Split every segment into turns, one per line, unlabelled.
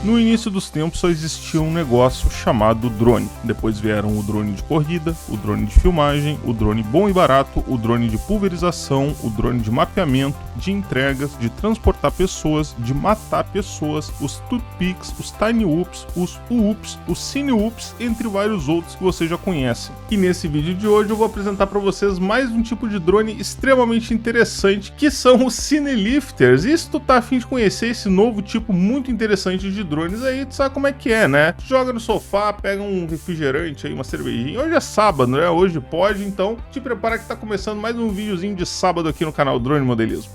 No início dos tempos só existia um negócio chamado drone. Depois vieram o drone de corrida, o drone de filmagem, o drone bom e barato, o drone de pulverização, o drone de mapeamento, de entregas, de transportar pessoas, de matar pessoas, os toothpicks, os tiny whoops, os whoops, os cine whoops, entre vários outros que vocês já conhecem. E nesse vídeo de hoje eu vou apresentar para vocês mais um tipo de drone extremamente interessante, que são os cinelifters. E se tu tá a fim de conhecer esse novo tipo muito interessante de drones aí, tu sabe como é que é, né? Joga no sofá, pega um refrigerante aí, uma cervejinha. Hoje é sábado, né? Hoje pode, então te prepara que tá começando mais um videozinho de sábado aqui no canal Drone Modelismo.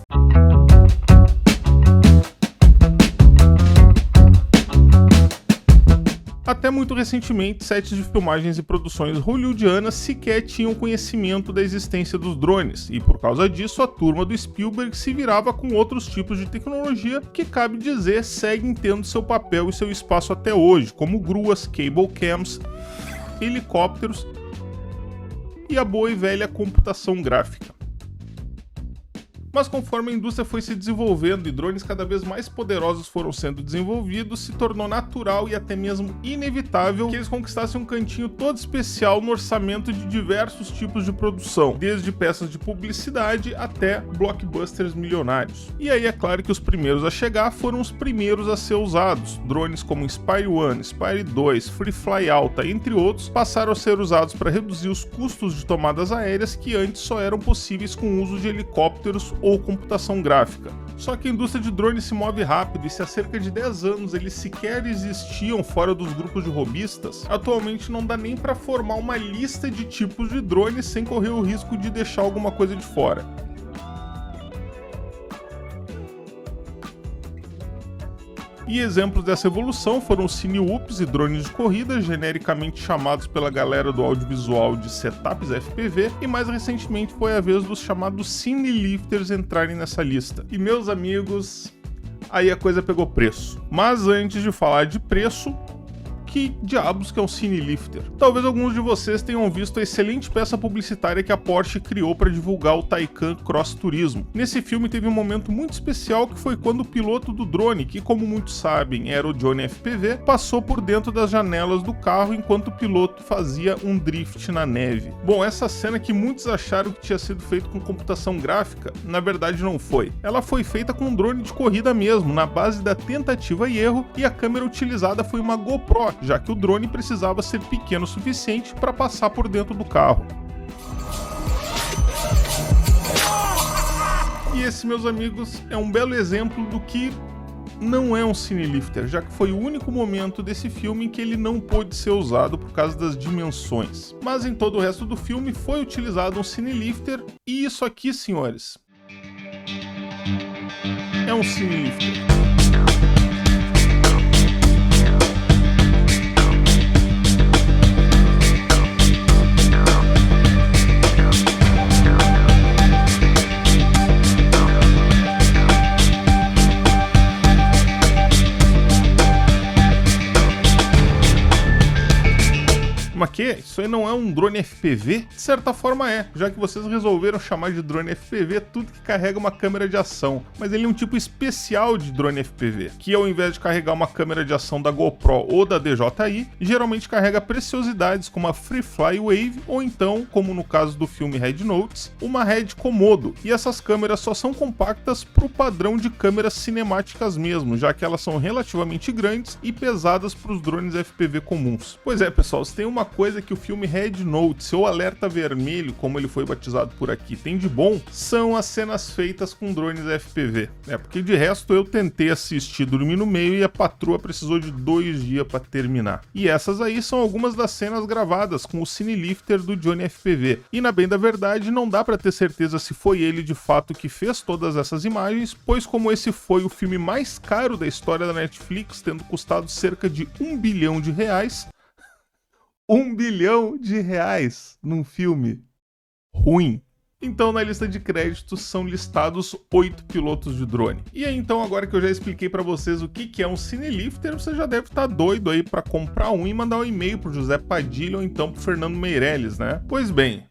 Até muito recentemente, sets de filmagens e produções hollywoodianas sequer tinham conhecimento da existência dos drones, e por causa disso a turma do Spielberg se virava com outros tipos de tecnologia que, cabe dizer, seguem tendo seu papel e seu espaço até hoje, como gruas, cable cams, helicópteros e a boa e velha computação gráfica. Mas conforme a indústria foi se desenvolvendo e drones cada vez mais poderosos foram sendo desenvolvidos, se tornou natural e até mesmo inevitável que eles conquistassem um cantinho todo especial no orçamento de diversos tipos de produção, desde peças de publicidade até blockbusters milionários. E aí é claro que os primeiros a chegar foram os primeiros a ser usados. Drones como Inspire 1, Inspire 2, Free Fly Alta, entre outros, passaram a ser usados para reduzir os custos de tomadas aéreas que antes só eram possíveis com o uso de helicópteros ou computação gráfica. Só que a indústria de drones se move rápido e se há cerca de 10 anos eles sequer existiam fora dos grupos de hobbyistas, atualmente não dá nem para formar uma lista de tipos de drones sem correr o risco de deixar alguma coisa de fora. E exemplos dessa evolução foram os cine whoops e drones de corrida, genericamente chamados pela galera do audiovisual de setups FPV, e mais recentemente foi a vez dos chamados cinelifters entrarem nessa lista. E meus amigos, aí a coisa pegou preço. Mas antes de falar de preço, que diabos que é um cinelifter? Talvez alguns de vocês tenham visto a excelente peça publicitária que a Porsche criou para divulgar o Taycan Cross Turismo. Nesse filme teve um momento muito especial que foi quando o piloto do drone, que como muitos sabem era o Johnny FPV, passou por dentro das janelas do carro enquanto o piloto fazia um drift na neve. Bom, essa cena que muitos acharam que tinha sido feita com computação gráfica, na verdade não foi. Ela foi feita com um drone de corrida mesmo, na base da tentativa e erro, e a câmera utilizada foi uma GoPro, já que o drone precisava ser pequeno o suficiente para passar por dentro do carro. E esse, meus amigos, é um belo exemplo do que não é um cinelifter, já que foi o único momento desse filme em que ele não pôde ser usado por causa das dimensões. Mas em todo o resto do filme foi utilizado um cinelifter, e isso aqui, senhores, é um cinelifter. Mas que? Isso aí não é um drone FPV? De certa forma é, já que vocês resolveram chamar de drone FPV tudo que carrega uma câmera de ação. Mas ele é um tipo especial de drone FPV, que ao invés de carregar uma câmera de ação da GoPro ou da DJI, geralmente carrega preciosidades como a Free Fly Wave ou então, como no caso do filme Red Notice, uma Red Komodo. E essas câmeras só são compactas para o padrão de câmeras cinemáticas mesmo, já que elas são relativamente grandes e pesadas para os drones FPV comuns. Pois é, pessoal, se tem uma coisa que o filme Red Notice, ou Alerta Vermelho, como ele foi batizado por aqui, tem de bom, são as cenas feitas com drones FPV. Porque de resto eu tentei assistir, dormi no meio e a patroa precisou de 2 dias para terminar. E essas aí são algumas das cenas gravadas com o cinelifter do Johnny FPV. E na bem da verdade não dá para ter certeza se foi ele de fato que fez todas essas imagens, pois como esse foi o filme mais caro da história da Netflix, tendo custado cerca de R$1 bilhão, R$1 bilhão num filme ruim. Então na lista de créditos são listados 8 pilotos de drone. E aí então agora que eu já expliquei pra vocês o que é um cinelifter, você já deve estar doido aí pra comprar um e mandar um e-mail pro José Padilha ou então pro Fernando Meirelles, né? Pois bem,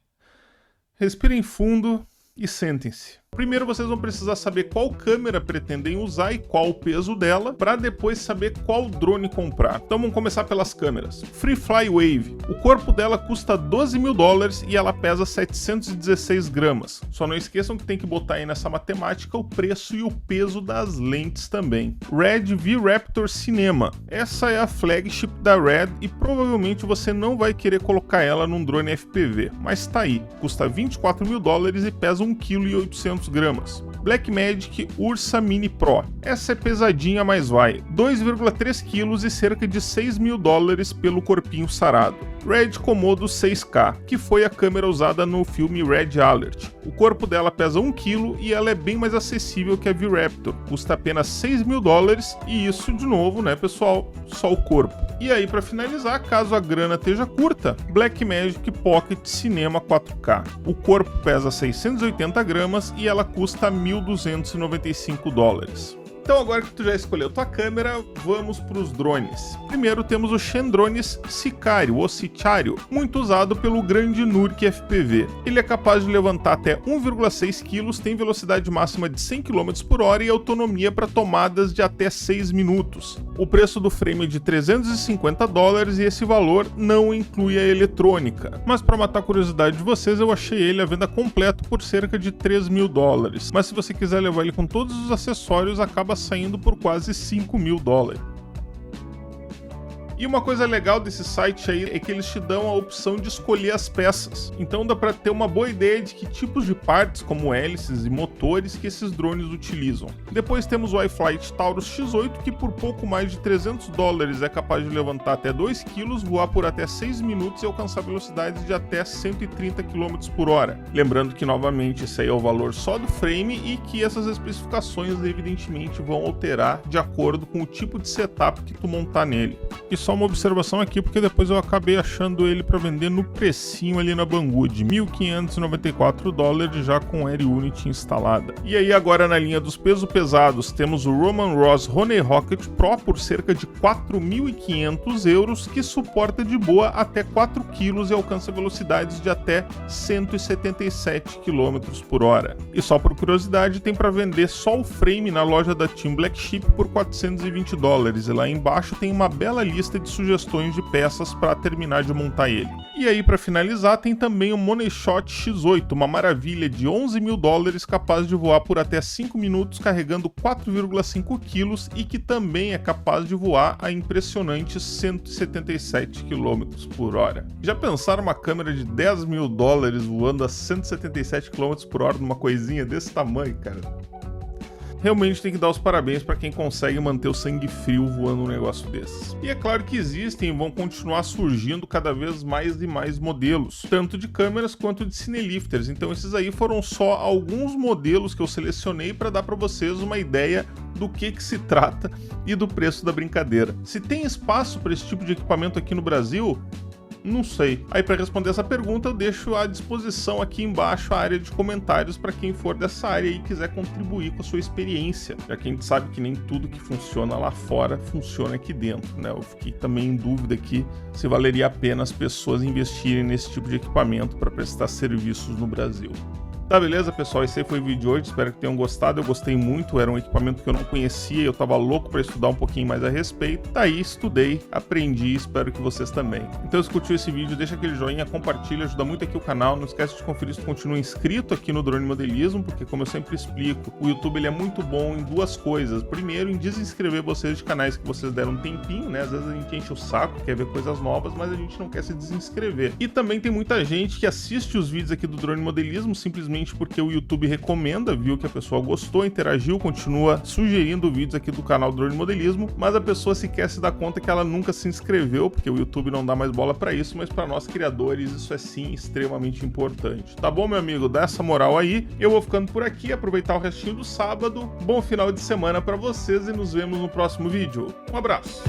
respirem fundo e sentem-se. Primeiro vocês vão precisar saber qual câmera pretendem usar e qual o peso dela, para depois saber qual drone comprar. Então vamos começar pelas câmeras. Freefly Wave. O corpo dela custa $12.000 e ela pesa 716 gramas. Só não esqueçam que tem que botar aí nessa matemática o preço e o peso das lentes também. Red V-Raptor Cinema. Essa é a flagship da Red e provavelmente você não vai querer colocar ela num drone FPV, mas tá aí. Custa $24.000 e pesa 1,8 kg. Blackmagic Ursa Mini Pro. Essa é pesadinha, mas vai. 2,3 kg e cerca de $6.000 pelo corpinho sarado. Red Komodo 6K, que foi a câmera usada no filme Red Alert. O corpo dela pesa 1 kg e ela é bem mais acessível que a V-Raptor, custa apenas $6.000 e isso, de novo, né pessoal, só o corpo. E aí, para finalizar, caso a grana esteja curta, Blackmagic Pocket Cinema 4K. O corpo pesa 680 gramas e ela custa $1.295. Então agora que tu já escolheu tua câmera, vamos para os drones. Primeiro temos o Chendrones Sicario, ou Sicario, muito usado pelo grande Nurk FPV. Ele é capaz de levantar até 1,6 kg, tem velocidade máxima de 100 km por hora e autonomia para tomadas de até 6 minutos. O preço do frame é de $350 e esse valor não inclui a eletrônica. Mas para matar a curiosidade de vocês, eu achei ele à venda completo por cerca de $3.000. Mas se você quiser levar ele com todos os acessórios, acaba saindo por quase $5.000. E uma coisa legal desse site aí é que eles te dão a opção de escolher as peças. Então dá para ter uma boa ideia de que tipos de partes, como hélices e motores, que esses drones utilizam. Depois temos o iFlight Taurus X8, que por pouco mais de $300 é capaz de levantar até 2 kg, voar por até 6 minutos e alcançar velocidades de até 130 km por hora. Lembrando que, novamente, esse aí é o valor só do frame e que essas especificações, evidentemente, vão alterar de acordo com o tipo de setup que tu montar nele. E só uma observação aqui, porque depois eu acabei achando ele para vender no precinho ali na Banggood, $1.594 já com Air Unity instalada. E aí agora na linha dos pesos pesados temos o Roman Ross Honey Rocket Pro por cerca de €4.500, que suporta de boa até 4 kg e alcança velocidades de até 177 km por hora. E só por curiosidade, tem para vender só o frame na loja da Team Black Sheep por $420 e lá embaixo tem uma bela lista de sugestões de peças para terminar de montar ele. E aí, para finalizar, tem também o Moneyshot X8, uma maravilha de $11.000 capaz de voar por até 5 minutos carregando 4,5 kg e que também é capaz de voar a impressionantes 177 km por hora. Já pensaram uma câmera de $10.000 voando a 177 km por hora numa coisinha desse tamanho, cara? Realmente tem que dar os parabéns para quem consegue manter o sangue frio voando um negócio desses. E é claro que existem e vão continuar surgindo cada vez mais e mais modelos, tanto de câmeras quanto de cinelifters. Então esses aí foram só alguns modelos que eu selecionei para dar para vocês uma ideia do que se trata e do preço da brincadeira. Se tem espaço para esse tipo de equipamento aqui no Brasil, não sei. Aí para responder essa pergunta eu deixo à disposição aqui embaixo a área de comentários para quem for dessa área e quiser contribuir com a sua experiência, já que a gente sabe que nem tudo que funciona lá fora funciona aqui dentro, né? Eu fiquei também em dúvida aqui se valeria a pena as pessoas investirem nesse tipo de equipamento para prestar serviços no Brasil. Tá, beleza, pessoal? Esse aí foi o vídeo de hoje, espero que tenham gostado, eu gostei muito, era um equipamento que eu não conhecia, eu tava louco para estudar um pouquinho mais a respeito. Tá aí, estudei, aprendi, espero que vocês também. Então, se curtiu esse vídeo, deixa aquele joinha, compartilha, ajuda muito aqui o canal, não esquece de conferir se tu continua inscrito aqui no Drone Modelismo, porque como eu sempre explico, o YouTube ele é muito bom em duas coisas. Primeiro, em desinscrever vocês de canais que vocês deram um tempinho, né? Às vezes a gente enche o saco, quer ver coisas novas, mas a gente não quer se desinscrever. E também tem muita gente que assiste os vídeos aqui do Drone Modelismo simplesmente porque o YouTube recomenda, viu que a pessoa gostou, interagiu, continua sugerindo vídeos aqui do canal Drone Modelismo, mas a pessoa sequer se dá conta que ela nunca se inscreveu, porque o YouTube não dá mais bola para isso, mas para nós criadores isso é sim extremamente importante. Tá bom, meu amigo? Dá essa moral aí. Eu vou ficando por aqui, aproveitar o restinho do sábado. Bom final de semana para vocês e nos vemos no próximo vídeo. Um abraço!